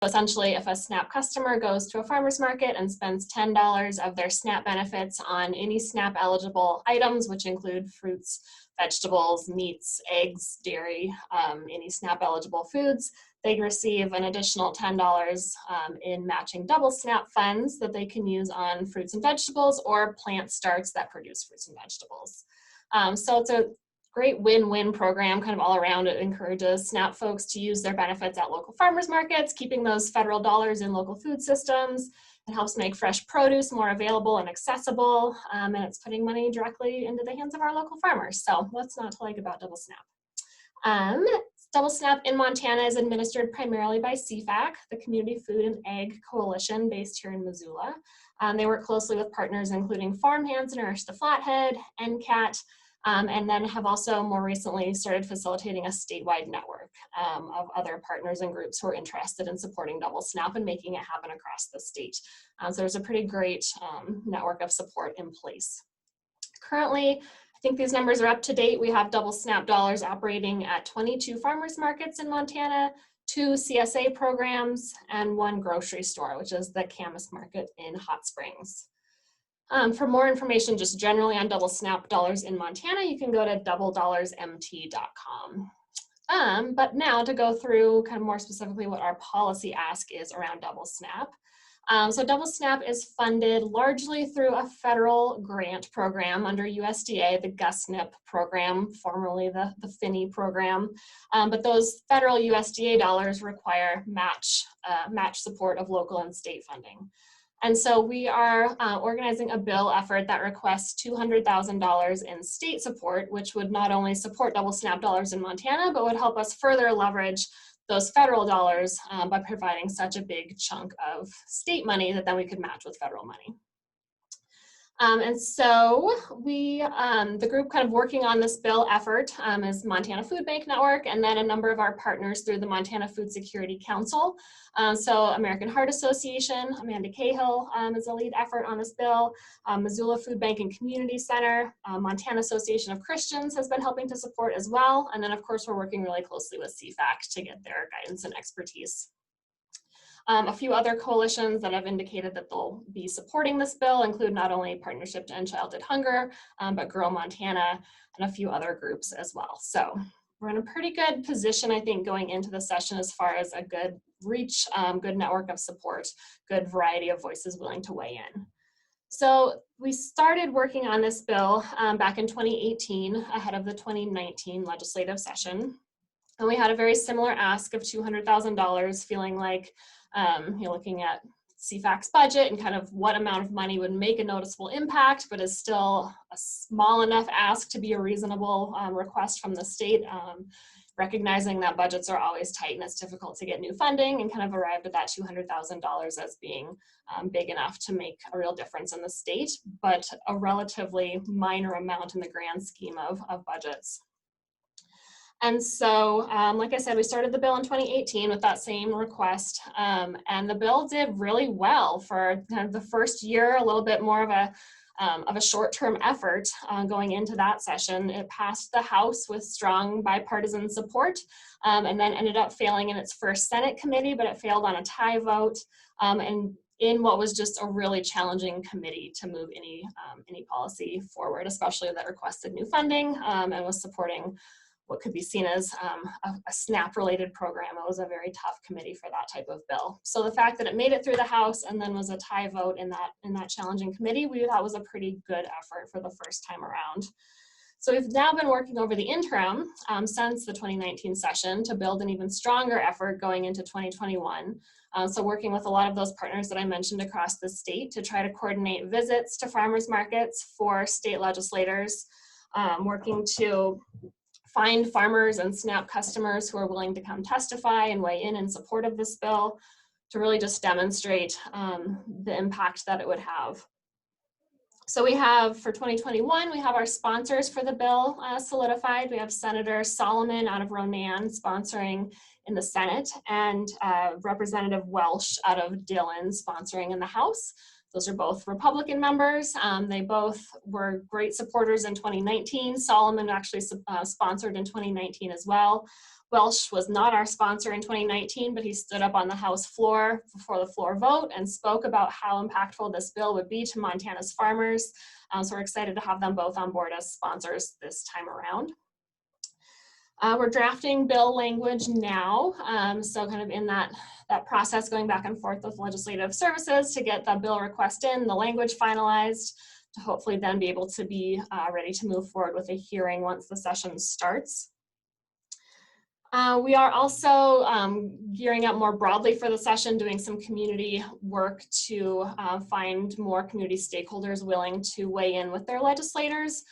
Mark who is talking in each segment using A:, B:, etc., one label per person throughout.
A: Essentially, if a SNAP customer goes to a farmer's market and spends $10 of their SNAP benefits on any SNAP eligible items, which include fruits, vegetables, meats, eggs, dairy, any SNAP eligible foods, they receive an additional $10 in matching double SNAP funds that they can use on fruits and vegetables or plant starts that produce fruits and vegetables. So it's a great win-win program kind of all around. It encourages SNAP folks to use their benefits at local farmers markets, keeping those federal dollars in local food systems. It helps make fresh produce more available and accessible, and it's putting money directly into the hands of our local farmers. So what's not to like about double SNAP? Double SNAP in Montana is administered primarily by CFAC, the Community Food and Ag Coalition based here in Missoula. They work closely with partners including Farm Hands and Nourish the Flathead, NCAT, and then have also more recently started facilitating a statewide network of other partners and groups who are interested in supporting double SNAP and making it happen across the state. So there's a pretty great network of support in place. Currently, I think these numbers are up to date. We have double SNAP dollars operating at 22 farmers markets in Montana, 2 CSA programs, and 1 grocery store, which is the Camas Market in Hot Springs. For more information just generally on double SNAP dollars in Montana, you can go to doubledollarsmt.com. But now to go through kind of more specifically what our policy ask is around double SNAP. So double SNAP is funded largely through a federal grant program under USDA, the GUSNIP program, formerly the FINI program. But those federal USDA dollars require match support of local and state funding. And so we are organizing a bill effort that requests $200,000 in state support, which would not only support double SNAP dollars in Montana, but would help us further leverage those federal dollars by providing such a big chunk of state money that then we could match with federal money. And so we, the group kind of working on this bill effort is Montana Food Bank Network, and then a number of our partners through the Montana Food Security Council. So American Heart Association, Amanda Cahill is a lead effort on this bill. Missoula Food Bank and Community Center, Montana Association of Christians has been helping to support as well. And then of course, we're working really closely with CFAC to get their guidance and expertise. A few other coalitions that have indicated that they'll be supporting this bill include not only Partnership to End Childhood Hunger, but Grow Montana, and a few other groups as well. So we're in a pretty good position, I think, going into the session as far as a good reach, good network of support, good variety of voices willing to weigh in. So we started working on this bill back in 2018, ahead of the 2019 legislative session. And we had a very similar ask of $200,000, feeling like you're looking at CFAC's budget and kind of what amount of money would make a noticeable impact, but is still a small enough ask to be a reasonable request from the state, recognizing that budgets are always tight and it's difficult to get new funding, and kind of arrived at that $200,000 as being big enough to make a real difference in the state, but a relatively minor amount in the grand scheme of budgets. And so, like I said, we started the bill in 2018 with that same request, and the bill did really well for kind of the first year, a little bit more of a short-term effort going into that session. It passed the House with strong bipartisan support, and then ended up failing in its first Senate committee, but it failed on a tie vote, and in what was just a really challenging committee to move any policy forward, especially that requested new funding and was supporting what could be seen as a SNAP-related program. It was a very tough committee for that type of bill. So the fact that it made it through the House and then was a tie vote in that challenging committee, we thought was a pretty good effort for the first time around. So we've now been working over the interim since the 2019 session to build an even stronger effort going into 2021. So working with a lot of those partners that I mentioned across the state to try to coordinate visits to farmers markets for state legislators, working to find farmers and SNAP customers who are willing to come testify and weigh in support of this bill to really just demonstrate the impact that it would have. So we have, for 2021, we have our sponsors for the bill solidified. We have Senator Solomon out of Ronan sponsoring in the Senate, and Representative Welsh out of Dillon sponsoring in the House. Those are both Republican members. They both were great supporters in 2019. Solomon actually sponsored in 2019 as well. Welsh was not our sponsor in 2019, but he stood up on the House floor before the floor vote and spoke about how impactful this bill would be to Montana's farmers. So we're excited to have them both on board as sponsors this time around. We're drafting bill language now, so kind of in that process, going back and forth with legislative services to get the bill request in, the language finalized, to hopefully then be able to be ready to move forward with a hearing once the session starts. We are also gearing up more broadly for the session, doing some community work to find more community stakeholders willing to weigh in with their legislators.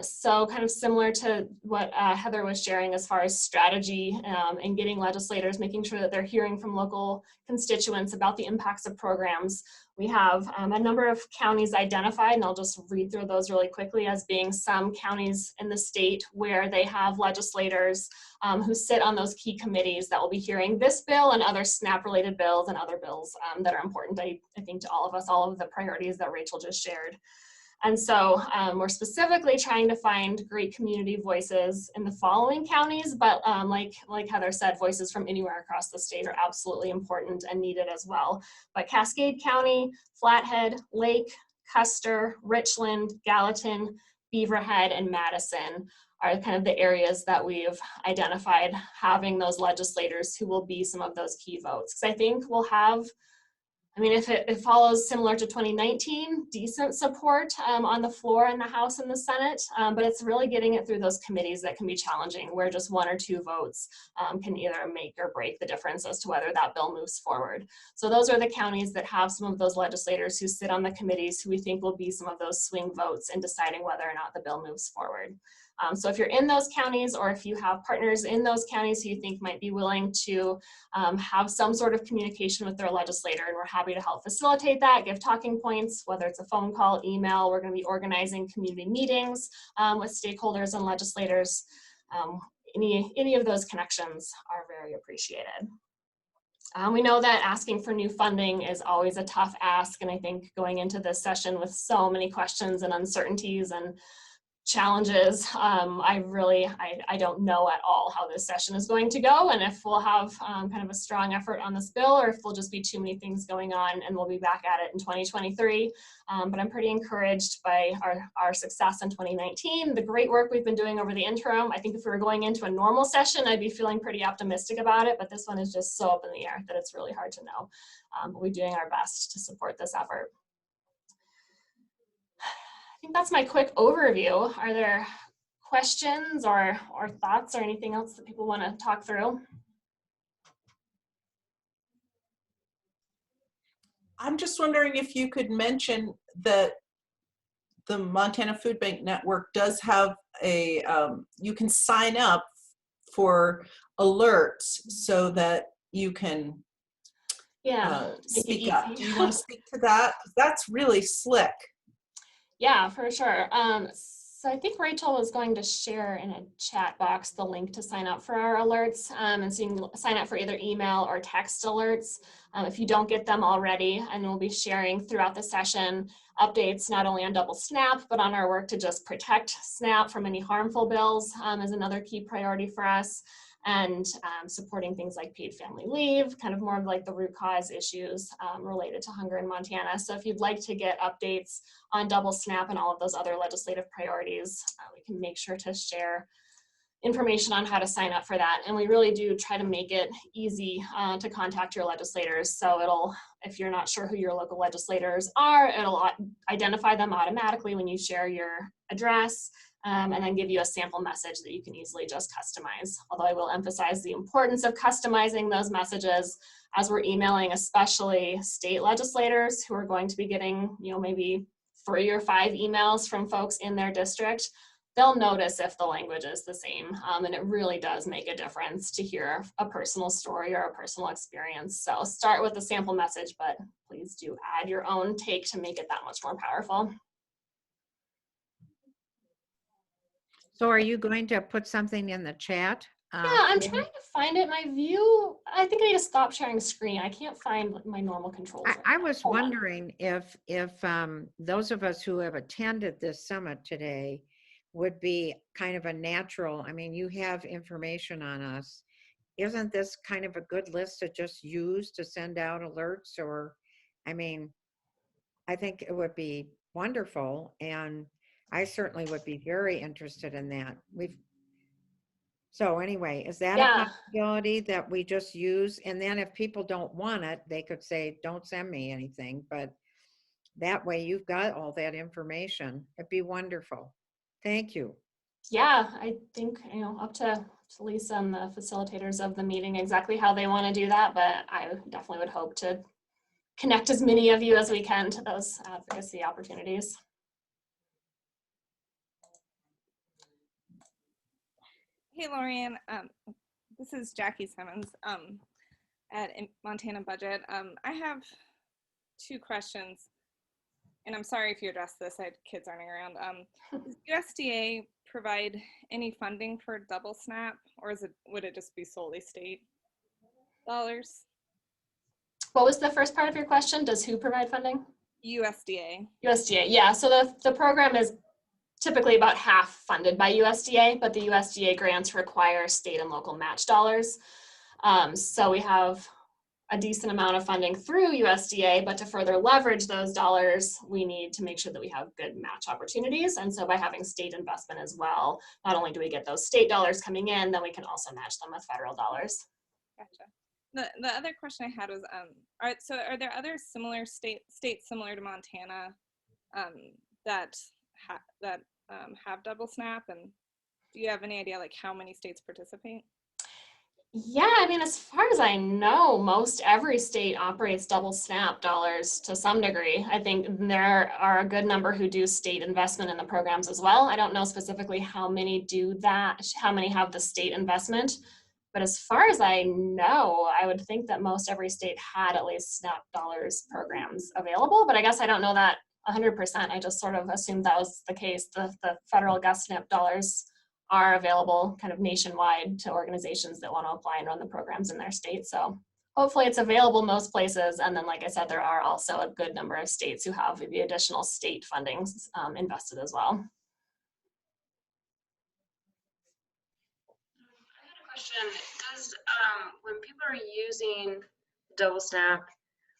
A: So kind of similar to what Heather was sharing as far as strategy and getting legislators, making sure that they're hearing from local constituents about the impacts of programs. We have a number of counties identified, and I'll just read through those really quickly, as being some counties in the state where they have legislators who sit on those key committees that will be hearing this bill and other SNAP related bills and other bills that are important, I think, to all of us, all of the priorities that Rachel just shared. And so we're specifically trying to find great community voices in the following counties, but like Heather said, voices from anywhere across the state are absolutely important and needed as well. But Cascade County, Flathead, Lake, Custer, Richland, Gallatin, Beaverhead, and Madison are kind of the areas that we've identified having those legislators who will be some of those key votes. Because I think we'll have, I mean, if it follows similar to 2019, decent support on the floor in the House and the Senate, but it's really getting it through those committees that can be challenging, where just 1 or 2 votes can either make or break the difference as to whether that bill moves forward. So those are the counties that have some of those legislators who sit on the committees who we think will be some of those swing votes in deciding whether or not the bill moves forward. So if you're in those counties, or if you have partners in those counties who you think might be willing to have some sort of communication with their legislator, and we're happy to help facilitate that, give talking points, whether it's a phone call, email. We're going to be organizing community meetings with stakeholders and legislators. Any of those connections are very appreciated. We know that asking for new funding is always a tough ask, and I think going into this session with so many questions and uncertainties and challenges, I don't know at all how this session is going to go, and if we'll have kind of a strong effort on this bill, or if there'll just be too many things going on and we'll be back at it in 2023. But I'm pretty encouraged by our success in 2019, the great work we've been doing over the interim. I think if we were going into a normal session, I'd be feeling pretty optimistic about it, but this one is just so up in the air that it's really hard to know. But we're doing our best to support this effort. I think that's my quick overview. Are there questions or thoughts or anything else that people want to talk through?
B: I'm just wondering if you could mention that the Montana Food Bank Network does have a, you can sign up for alerts so that you can speak up. Do you want to speak to that? That's really slick.
A: Yeah, for sure. So I think Rachel was going to share in a chat box the link to sign up for our alerts. And so you can sign up for either email or text alerts if you don't get them already. And we'll be sharing throughout the session updates not only on double SNAP, but on our work to just protect SNAP from any harmful bills is another key priority for us. And supporting things like paid family leave, kind of more of like the root cause issues related to hunger in Montana. So if you'd like to get updates on double SNAP and all of those other legislative priorities, we can make sure to share information on how to sign up for that. And we really do try to make it easy to contact your legislators. So it'll, if you're not sure who your local legislators are, it'll identify them automatically when you share your address. And then give you a sample message that you can easily just customize. Although I will emphasize the importance of customizing those messages as we're emailing, especially state legislators who are going to be getting, you know, maybe 3 or 5 emails from folks in their district. They'll notice if the language is the same, and it really does make a difference to hear a personal story or a personal experience. So start with a sample message, but please do add your own take to make it that much more powerful.
C: So are you going to put something in the chat?
A: Yeah, I'm trying to find it. My view, I think I need to stop sharing screen. I can't find my normal controls.
C: I was wondering if those of us who have attended this summit today would be kind of a natural, I mean, you have information on us isn't this kind of a good list to just use to send out alerts? Or, I mean, I think it would be wonderful, and I certainly would be very interested in that. So anyway, is that a
A: Yeah.
C: possibility that we just use? And then if people don't want it, they could say, don't send me anything, but that way you've got all that information. It'd be wonderful. Thank you.
A: Yeah, I think, up to Lisa and the facilitators of the meeting exactly how they want to do that, but I definitely would hope to connect as many of you as we can to those advocacy opportunities.
D: Hey, Lorianne. This is Jackie Simmons at Montana Budget. I have 2 questions, and I'm sorry if you addressed this. I had kids running around. Does USDA provide any funding for double SNAP, or would it just be solely state dollars?
A: What was the first part of your question? Does who provide funding?
D: USDA.
A: USDA, yeah. So the program is typically about half funded by USDA, but the USDA grants require state and local match dollars. So we have a decent amount of funding through USDA, but to further leverage those dollars, we need to make sure that we have good match opportunities. And so by having state investment as well, not only do we get those state dollars coming in, then we can also match them with federal dollars.
D: Gotcha. The other question I had was, are there other similar states similar to Montana that have double SNAP, and do you have any idea like how many states participate?
A: Yeah, I mean, as far as I know, most every state operates double SNAP dollars to some degree. I think there are a good number who do state investment in the programs as well. I don't know specifically how many do that, how many have the state investment. But as far as I know, I would think that most every state had at least SNAP dollars programs available, but I guess I don't know that 100%. I just sort of assumed that was the case. The federal Gus SNAP dollars are available kind of nationwide to organizations that want to apply and run the programs in their state. So hopefully it's available most places. And then, like I said, there are also a good number of states who have the additional state fundings invested as well.
E: Question. Does when people are using double snap,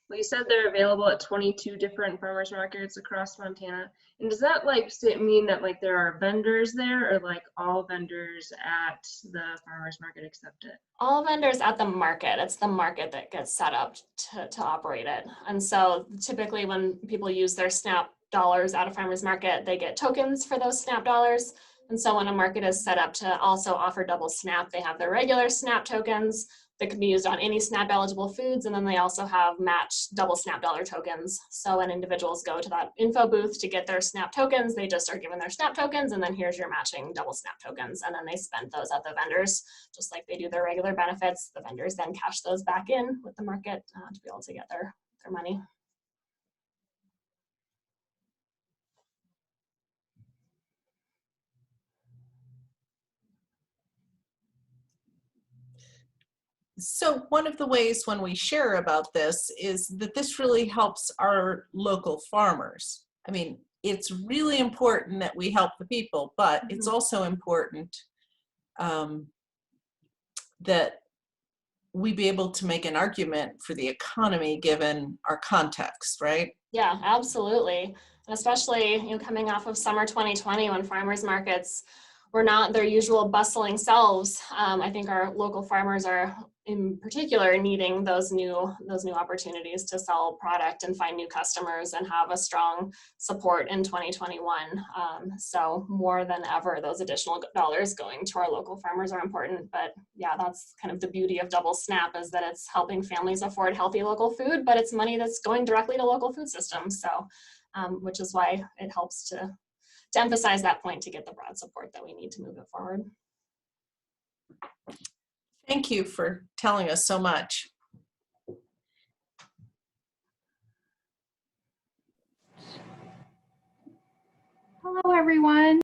E: well, you said they're available at 22 different farmers markets across Montana, and does that like mean that like there are vendors there, or like all vendors at the farmers market accept it?
A: All vendors at the market. It's the market that gets set up to operate it. And so typically when people use their SNAP dollars at a farmer's market, they get tokens for those SNAP dollars. And so when a market is set up to also offer double SNAP, they have their regular SNAP tokens that can be used on any SNAP eligible foods. And then they also have matched double SNAP dollar tokens. So when individuals go to that info booth to get their SNAP tokens, they just are given their SNAP tokens, and then here's your matching double SNAP tokens. And then they spend those at the vendors, just like they do their regular benefits. The vendors then cash those back in with the market to be able to get their money.
B: So one of the ways when we share about this is that this really helps our local farmers. I mean, it's really important that we help the people, but it's also important that we be able to make an argument for the economy given our context, right?
A: Yeah, absolutely. And especially, coming off of summer 2020 when farmers markets were not their usual bustling selves. I think our local farmers are in particular needing those new opportunities to sell product and find new customers and have a strong support in 2021. So more than ever, those additional dollars going to our local farmers are important. But yeah, that's kind of the beauty of double SNAP, is that it's helping families afford healthy local food, but it's money that's going directly to local food systems. So, which is why it helps to emphasize that point, to get the broad support that we need to move it forward.
B: Thank you for telling us so much.
F: Hello, everyone.